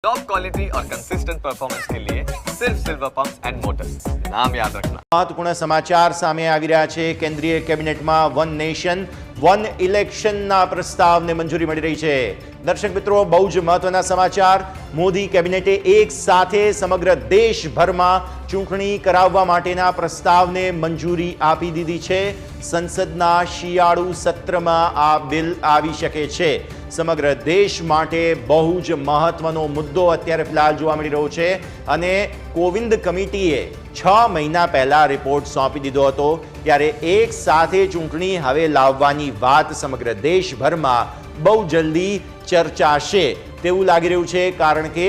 Top quality और consistent performance के लिए सिर्फ सिल्वर पंप्स एंड मोटर्स, नाम याद रखना। મહત્વપૂર્ણ સમાચાર સામે આવી રહ્યા છે। કેન્દ્રીય કેબિનેટમાં વન નેશન વન ઇલેક્શનના પ્રસ્તાવને મંજૂરી મળી રહી છે। દર્શક મિત્રો, બહુ જ મહત્વના સમાચાર। મોદી કેબિનેટે એક સાથે સમગ્ર દેશભરમાં ચૂંટણી કરાવવા માટેના પ્રસ્તાવને મંજૂરી આપી દીધી છે। સંસદના શિયાળુ સત્રમાં આ બિલ આવી શકે છે। સમગ્ર દેશ માટે બહુ જ મહત્વનો મુદ્દો અત્યારે ફિલહાલ જોવા મળી રહ્યો છે અને કોવિંદ કમિટીએ 6 મહિના પહેલા રિપોર્ટ સોંપી દીધો હતો, ત્યારે એક સાથે ચૂંટણી હવે લાવવાની વાત સમગ્ર દેશભરમાં બહુ જલ્દી ચર્ચાશે તેવું લાગી રહ્યું છે, કારણ કે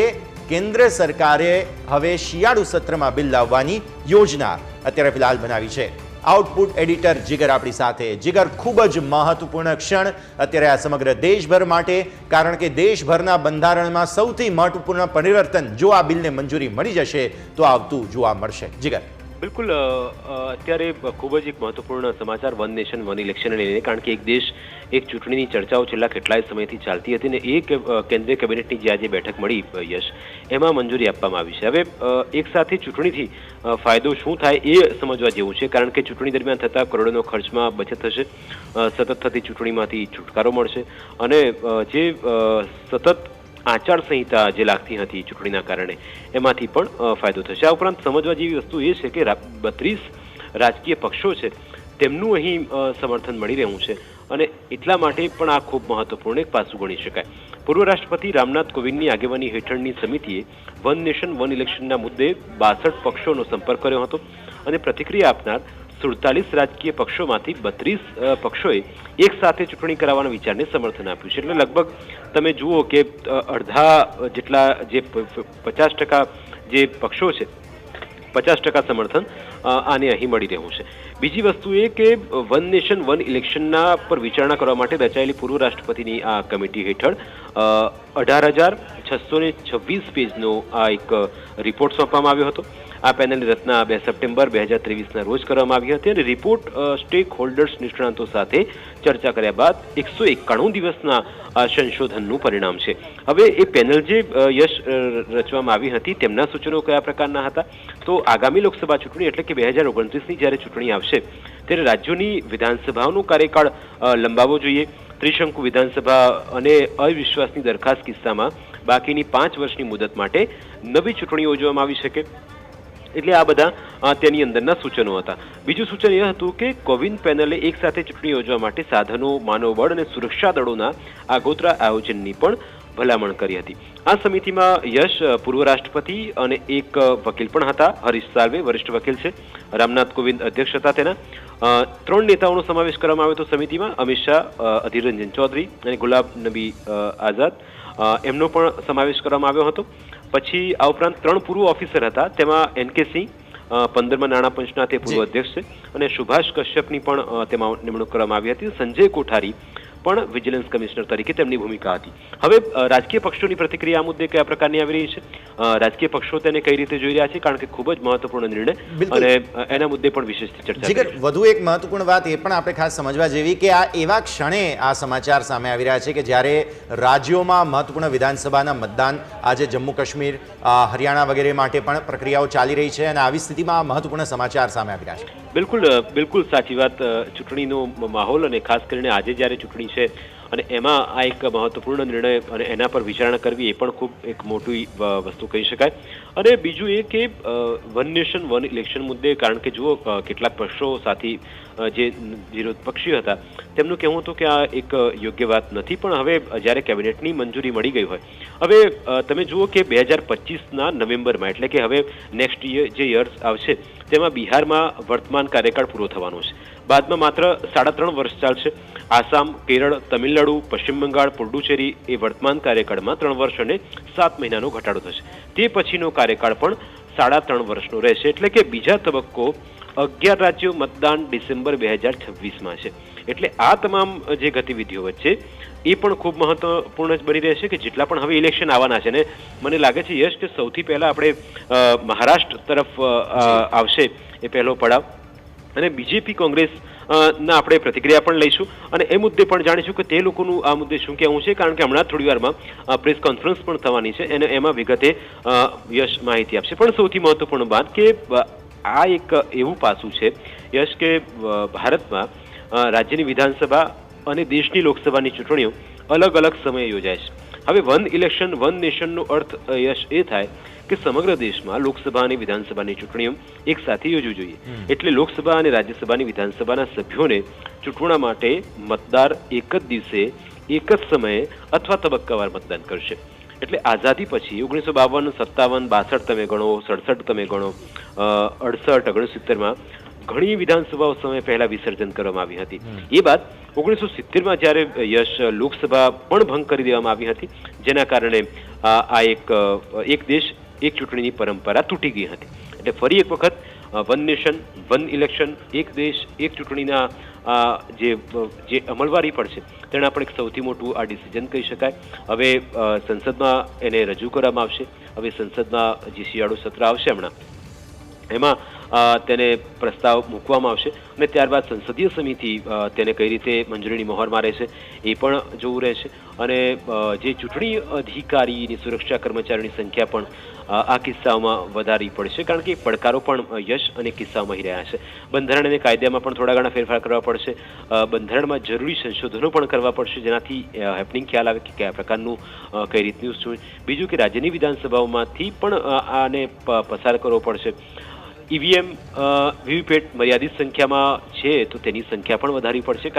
કેન્દ્ર સરકારે હવે શિયાળુ સત્રમાં બિલ લાવવાની યોજના અત્યારે ફિલહાલ બનાવી છે। આઉટપુટ એડિટર જીગર આપણી સાથે। જીગર, ખૂબ જ મહત્વપૂર્ણ ક્ષણ અત્યારે આ સમગ્ર દેશભર માટે, કારણ કે દેશભરના બંધારણમાં સૌથી મહત્વપૂર્ણ પરિવર્તન જો આ બિલને મંજૂરી મળી જશે તો આવતું જોવા મળશે। જીગર, બિલકુલ, અત્યારે ખૂબ જ એક મહત્વપૂર્ણ સમાચાર વન નેશન વન ઇલેક્શનને લઈને, કારણ કે એક દેશ એક ચૂંટણીની ચર્ચાઓ છેલ્લા કેટલાય સમયથી ચાલતી હતી ને એ કેન્દ્રીય કેબિનેટની જે આજે બેઠક મળી યશ, એમાં મંજૂરી આપવામાં આવી છે। હવે એક સાથે ચૂંટણીથી ફાયદો શું થાય એ સમજવા જેવું છે, કારણ કે ચૂંટણી દરમિયાન થતા કરોડોનો ખર્ચમાં બચત થશે, સતત થતી ચૂંટણીમાંથી છુટકારો મળશે અને જે સતત આચાર સંહિતા જે લાગતી હતી ચૂંટણીના કારણે એમાંથી પણ ફાયદો થશે। આ ઉપરાંત સમજવા જેવી વસ્તુ એ છે કે 32 રાજકીય પક્ષો છે તેમનું અહીં સમર્થન મળી રહ્યું છે અને એટલા માટે પણ આ ખૂબ મહત્વપૂર્ણ એક પાસું ગણી શકાય। પૂર્વ રાષ્ટ્રપતિ રામનાથ કોવિંદની આગેવાની હેઠળની સમિતિએ વન નેશન વન ઇલેક્શનના મુદ્દે 62 પક્ષોનો સંપર્ક કર્યો હતો અને પ્રતિક્રિયા આપનાર 47 રાજકીય પક્ષોમાંથી 32 પક્ષોએ એક સાથે ચૂંટણી કરાવવાના વિચારને સમર્થન આપ્યું છે। એટલે લગભગ તમે જુઓ કે અડધા જેટલા જે 50% જે પક્ષો છે 50% સમર્થન આને અહીં મળી રહ્યું છે। બીજી વસ્તુ એ કે વન નેશન વન ઇલેક્શનના પર વિચારણા કરવા માટે રચાયેલી પૂર્વ રાષ્ટ્રપતિની આ કમિટી હેઠળ 18,626 પેજનો આ એક રિપોર્ટ સોંપવામાં આવ્યો હતો। આ પેનલની રચના 2 સપ્ટેમ્બર 2023ના રોજ કરવામાં આવી હતી અને રિપોર્ટ સ્ટેક હોલ્ડર્સ નિષ્ણાંતો સાથે ચર્ચા કર્યા બાદ 191 દિવસના સંશોધનનું પરિણામ છે। હવે એ પેનલ જે યશ રચવામાં આવી હતી તેમના સૂચનો કયા પ્રકારના હતા, તો આગામી લોકસભા ચૂંટણી એટલે કે 2029ની જ્યારે ચૂંટણી આવશે ત્યારે રાજ્યોની વિધાનસભાઓનો કાર્યકાળ લંબાવવો જોઈએ। ત્રિશંકુ વિધાનસભા અને અવિશ્વાસની દરખાસ્ત કિસ્સામાં બાકીની 5 વર્ષની મુદત માટે નવી ચૂંટણી યોજવામાં આવી શકે, એટલે આ બધા તેની અંદરના સૂચનો હતા। બીજું સૂચન એ હતું કે કોવિંદ પેનલે એક સાથે ચૂંટણી યોજવા માટે સાધનો, માનવબળ અને સુરક્ષા દળોના આગોતરા આયોજનની પણ ભલામણ કરી હતી। આ સમિતિમાં યશ પૂર્વ રાષ્ટ્રપતિ અને એક વકીલ પણ હતા, હરીશ સાલ્વે વરિષ્ઠ વકીલ છે, રામનાથ કોવિંદ અધ્યક્ષ હતા તેના। 3 નેતાઓનો સમાવેશ કરવામાં આવ્યો હતો સમિતિમાં, અમિત શાહ, અધીર રંજન ચૌધરી અને ગુલાબ નબી આઝાદ, એમનો પણ સમાવેશ કરવામાં આવ્યો હતો। પછી આ ઉપરાંત 3 પૂર્વ ઓફિસર હતા, તેમાં NK સિંહ 15મા નાણાં પંચના તે પૂર્વ અધ્યક્ષ છે અને સુભાષ કશ્યપની પણ તેમાં નિમણૂક કરવામાં આવી હતી। સંજય કોઠારી પણ વિજિલન્સ કમિશનર તરીકે તેમની ભૂમિકા હતી। હવે રાજકીય પક્ષોની પ્રતિક્રિયા આ મુદ્દે કયા પ્રકારની આવી રહી છે, રાજકીય પક્ષો તેને કઈ રીતે જોઈ રહ્યા છે, કારણ કે ખૂબ જ મહત્વપૂર્ણ નિર્ણય અને એના મુદ્દે પણ વિશેષ ચર્ચા જીગર, વધુ એક મહત્વપૂર્ણ વાત એ પણ આપણે ખાસ સમજવા જેવી કે આ એવા ક્ષણે આ સમાચાર સામે આવી રહ્યા છે કે જ્યારે રાજ્યોમાં મહત્વપૂર્ણ વિધાનસભાના મતદાન આજે જમ્મુ કાશ્મીર, હરિયાણા વગેરે માટે પણ પ્રક્રિયાઓ ચાલી રહી છે અને આવી સ્થિતિમાં મહત્વપૂર્ણ સમાચાર સામે આવી રહ્યા છે। બિલકુલ સાચી વાત। ચૂંટણીનો માહોલ અને ખાસ કરીને આજે જ્યારે ચૂંટણી છે અને એમાં આ એક મહત્વપૂર્ણ નિર્ણય અને એના પર વિચારણા કરવી એ પણ ખૂબ એક મોટી વસ્તુ કહી શકાય। અને બીજું એ કે વન નેશન વન ઇલેક્શન મુદ્દે, કારણ કે જુઓ કેટલાક પક્ષો સાથી જે વિરોધ પક્ષી હતા તેમનું કહેવું હતું કે આ એક યોગ્ય વાત નથી, પણ હવે જ્યારે કેબિનેટની મંજૂરી મળી ગઈ હોય, હવે તમે જુઓ કે 2025ના નવેમ્બરમાં એટલે કે હવે નેક્સ્ટ જે યર્સ આવશે તેમાં બિહારમાં વર્તમાન કાર્યકાળ પૂરો થવાનો છે, બાદમાં માત્ર 3.5 વર્ષ ચાલશે। આસામ, કેરળ, તમિલનાડુ, પશ્ચિમ બંગાળ, પુડુચેરી એ વર્તમાન કાર્યકાળમાં 3 વર્ષ અને 7 મહિનાનો ઘટાડો થશે। તે પછીનો કાર્યકાળ પણ 3.5 વર્ષનો રહેશે, એટલે કે બીજા તબક્કો 11 રાજ્યો મતદાન ડિસેમ્બર 2026માં છે। એટલે આ તમામ જે ગતિવિધિઓ વચ્ચે એ પણ ખૂબ મહત્વપૂર્ણ જ બની રહેશે કે જેટલા પણ હવે ઇલેક્શન આવવાના છે ને મને લાગે છે યશ કે સૌથી પહેલા આપણે મહારાષ્ટ્ર તરફ આવશે એ પહેલો પડાવ અને બીજેપી કોંગ્રેસ ના આપણે પ્રતિક્રિયા પણ લઈશું અને એ મુદ્દે પણ જાણીશું કે તે લોકોનું આ મુદ્દે શું કહેવું છે, કારણ કે હમણાં થોડી વારમાં પ્રેસ કોન્ફરન્સ પણ થવાની છે અને એમાં વિગતે યશ માહિતી આપશે. પણ સૌથી મહત્વપૂર્ણ વાત કે આ એક એવું પાસું છે યશ કે ભારતમાં રાજ્યની વિધાનસભા અને દેશની લોકસભાની ચૂંટણીઓ અલગ અલગ સમયે યોજાય છે. હવે વન ઇલેક્શન વન નેશનનો અર્થ યશ એ થાય કે સમગ્ર દેશમાં લોકસભા અને વિધાનસભાની ચૂંટણીઓ એક સાથે યોજવી જોઈએ. એટલે લોકસભા અને રાજ્યસભાની વિધાનસભાના સભ્યોને ચૂંટવા માટે મતદાર એક જ દિવસે એક જ સમયે અથવા તબક્કાવાર મતદાન કરશે. એટલે આઝાદી પછી 1952, 57, 62 તમે ગણો, 67 તમે ગણો, 68, 69માં ઘણી વિધાનસભાઓ સમય પહેલા વિસર્જન કરવામાં આવી હતી. એ બાદ 1970માં જ્યારે યશ લોકસભા પણ ભંગ કરી દેવામાં આવી હતી, જેના કારણે આ એક દેશ એક ચૂંટણીની પરંપરા તૂટી ગઈ હતી. એટલે ફરી એક વખત વન નેશન વન ઇલેક્શન એક દેશ એક ચૂંટણીના જે અમલવારી પડશે તેના પણ એક સૌથી મોટું આ ડિસિઝન કહી શકાય. હવે સંસદમાં એને રજૂ કરવામાં આવશે. હવે સંસદમાં જે શિયાળુ સત્ર આવશે હમણાં એમાં તેને પ્રસ્તાવ મૂકવામાં આવશે અને ત્યારબાદ સંસદીય સમિતિ તેને કઈ રીતે મંજૂરીની મહોર મારે છે એ પણ જોવું રહેશે. અને જે ચૂંટણી અધિકારીની સુરક્ષા કર્મચારીની સંખ્યા પણ આ કિસ્સાઓમાં વધારવી પડશે, કારણ કે પડકારો પણ યશ અને કિસ્સાઓમાં રહ્યા છે. બંધારણ અને કાયદામાં પણ થોડા ઘણા ફેરફાર કરવા પડશે. બંધારણમાં જરૂરી સંશોધનો પણ કરવા પડશે, જેનાથી હેપનિંગ ખ્યાલ આવે કે કયા પ્રકારનું કઈ રીતનું શું. બીજું કે રાજ્યની વિધાનસભાઓમાંથી પણ આને પસાર કરવો પડશે. ઈવીએમ વીવીપેટ મર્યાદિત સંખ્યામાં છે તો તેની સંખ્યા પણ વધારવી પડશે.